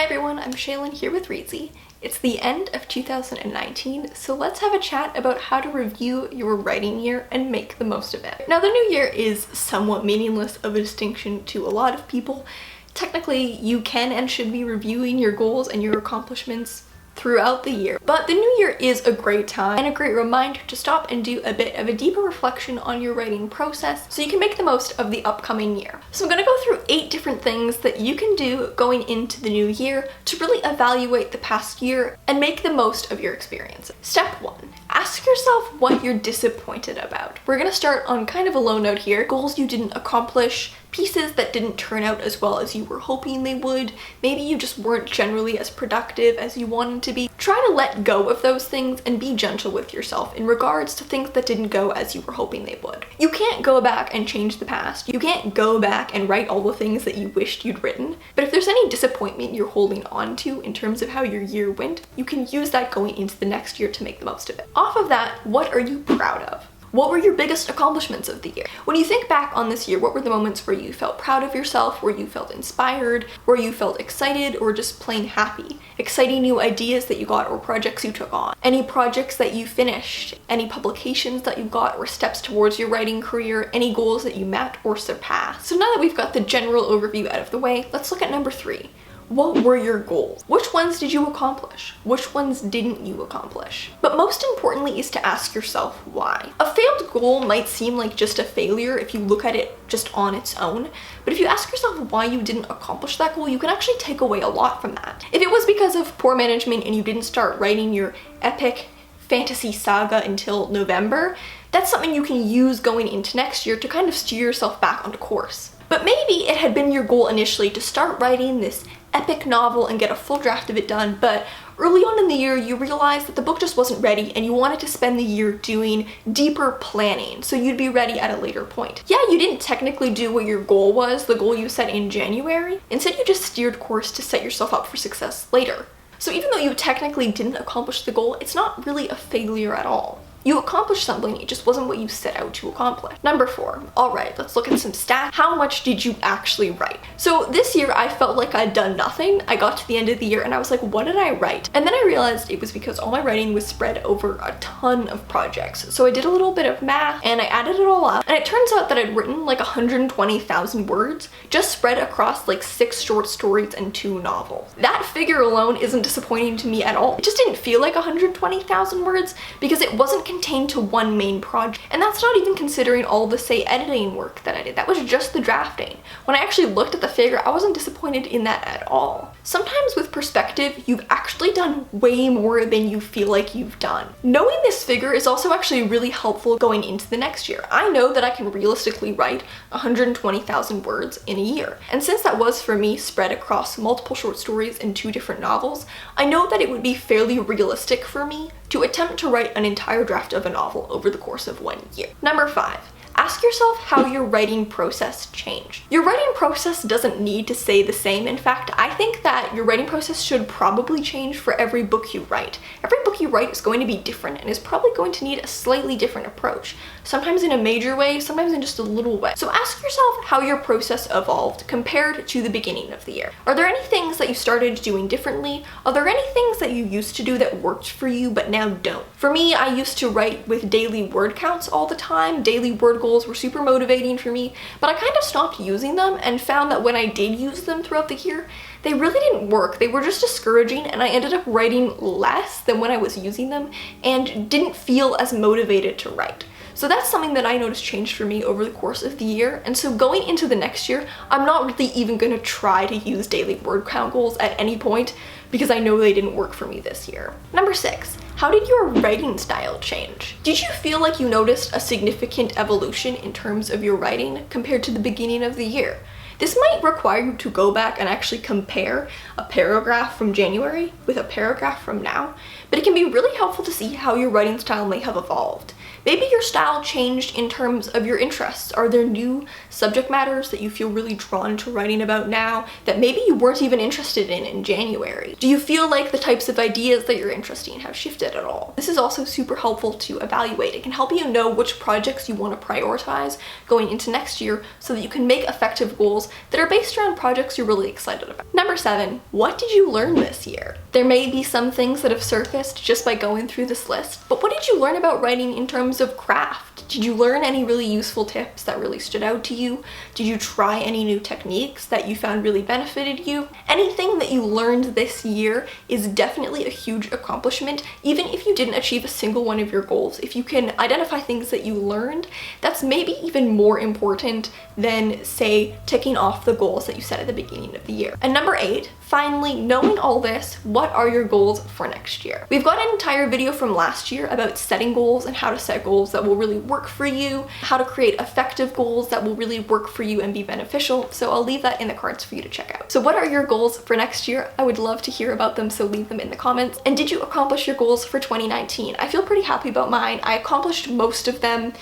Hi everyone, I'm Shaylin here with Reedsy. It's the end of 2019, so let's have a chat about how to review your writing year and make the most of it. Now, the new year is somewhat meaningless of a distinction to a lot of people. Technically, you can and should be reviewing your goals and your accomplishments throughout the year. But the new year is a great time and a great reminder to stop and do a bit of a deeper reflection on your writing process so you can make the most of the upcoming year. So I'm gonna go through 8 different things that you can do going into the new year to really evaluate the past year and make the most of your experience. Step 1. Ask yourself what you're disappointed about. We're gonna start on kind of a low note here. Goals you didn't accomplish, pieces that didn't turn out as well as you were hoping they would. Maybe you just weren't generally as productive as you wanted to be. Try to let go of those things and be gentle with yourself in regards to things that didn't go as you were hoping they would. You can't go back and change the past. You can't go back and write all the things that you wished you'd written. But if there's any disappointment you're holding on to in terms of how your year went, you can use that going into the next year to make the most of it. Off of that, what are you proud of? What were your biggest accomplishments of the year? When you think back on this year, what were the moments where you felt proud of yourself, where you felt inspired, where you felt excited, or just plain happy? Exciting new ideas that you got or projects you took on? Any projects that you finished? Any publications that you got or steps towards your writing career? Any goals that you met or surpassed? So now that we've got the general overview out of the way, let's look at number 3. What were your goals? Which ones did you accomplish? Which ones didn't you accomplish? But most importantly is to ask yourself why. A failed goal might seem like just a failure if you look at it just on its own, but if you ask yourself why you didn't accomplish that goal, you can actually take away a lot from that. If it was because of poor management and you didn't start writing your epic fantasy saga until November, that's something you can use going into next year to kind of steer yourself back onto course. But maybe it had been your goal initially to start writing this epic novel and get a full draft of it done, but early on in the year you realized that the book just wasn't ready and you wanted to spend the year doing deeper planning so you'd be ready at a later point. Yeah, you didn't technically do what your goal was, the goal you set in January. Instead, you just steered course to set yourself up for success later. So even though you technically didn't accomplish the goal, it's not really a failure at all. You accomplished something, it just wasn't what you set out to accomplish. Number 4. Alright, let's look at some stats. How much did you actually write? So this year I felt like I'd done nothing. I got to the end of the year and I was like, what did I write? And then I realized it was because all my writing was spread over a ton of projects. So I did a little bit of math and I added it all up. And it turns out that I'd written like 120,000 words, just spread across like 6 short stories and 2 novels. That figure alone isn't disappointing to me at all. It just didn't feel like 120,000 words because it wasn't contained to one main project. And that's not even considering all the, say, editing work that I did. That was just the drafting. When I actually looked at the figure, I wasn't disappointed in that at all. Sometimes with perspective, you've actually done way more than you feel like you've done. Knowing this figure is also actually really helpful going into the next year. I know that I can realistically write 120,000 words in a year. And since that was for me spread across multiple short stories and 2 different novels, I know that it would be fairly realistic for me to attempt to write an entire draft of a novel over the course of 1 year. Number 5. Ask yourself how your writing process changed. Your writing process doesn't need to stay the same. In fact, I think that your writing process should probably change for every book you write. Every book you write is going to be different and is probably going to need a slightly different approach. Sometimes in a major way, sometimes in just a little way. So ask yourself how your process evolved compared to the beginning of the year. Are there any things that you started doing differently? Are there any things that you used to do that worked for you but now don't? For me, I used to write with daily word counts all the time. Daily word goals were super motivating for me, but I kind of stopped using them and found that when I did use them throughout the year, they really didn't work. They were just discouraging and I ended up writing less than when I was using them and didn't feel as motivated to write. So that's something that I noticed changed for me over the course of the year. And so going into the next year, I'm not really even going to try to use daily word count goals at any point because I know they didn't work for me this year. Number 6. How did your writing style change? Did you feel like you noticed a significant evolution in terms of your writing compared to the beginning of the year? This might require you to go back and actually compare a paragraph from January with a paragraph from now, but it can be really helpful to see how your writing style may have evolved. Maybe your style changed in terms of your interests. Are there new subject matters that you feel really drawn to writing about now that maybe you weren't even interested in January? Do you feel like the types of ideas that you're interested in have shifted at all? This is also super helpful to evaluate. It can help you know which projects you want to prioritize going into next year so that you can make effective goals that are based around projects you're really excited about. Number 7, what did you learn this year? There may be some things that have surfaced just by going through this list, but what did you learn about writing in terms of craft? Did you learn any really useful tips that really stood out to you? Did you try any new techniques that you found really benefited you? Anything that you learned this year is definitely a huge accomplishment, even if you didn't achieve a single one of your goals. If you can identify things that you learned, that's maybe even more important than, say, ticking off the goals that you set at the beginning of the year. And number 8, finally, knowing all this, what are your goals for next year? We've got an entire video from last year about setting goals and how to set goals that will really work for you, how to create effective goals that will really work for you and be beneficial, so I'll leave that in the cards for you to check out. So what are your goals for next year? I would love to hear about them, so leave them in the comments. And did you accomplish your goals for 2019? I feel pretty happy about mine. I accomplished most of them.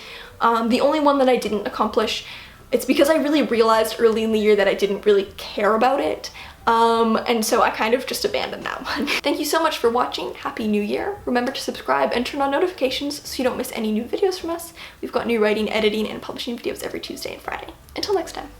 The only one that I didn't accomplish, it's because I really realized early in the year that I didn't really care about it. And so I kind of just abandoned that one. Thank you so much for watching. Happy New Year. Remember to subscribe and turn on notifications so you don't miss any new videos from us. We've got new writing, editing, and publishing videos every Tuesday and Friday. Until next time.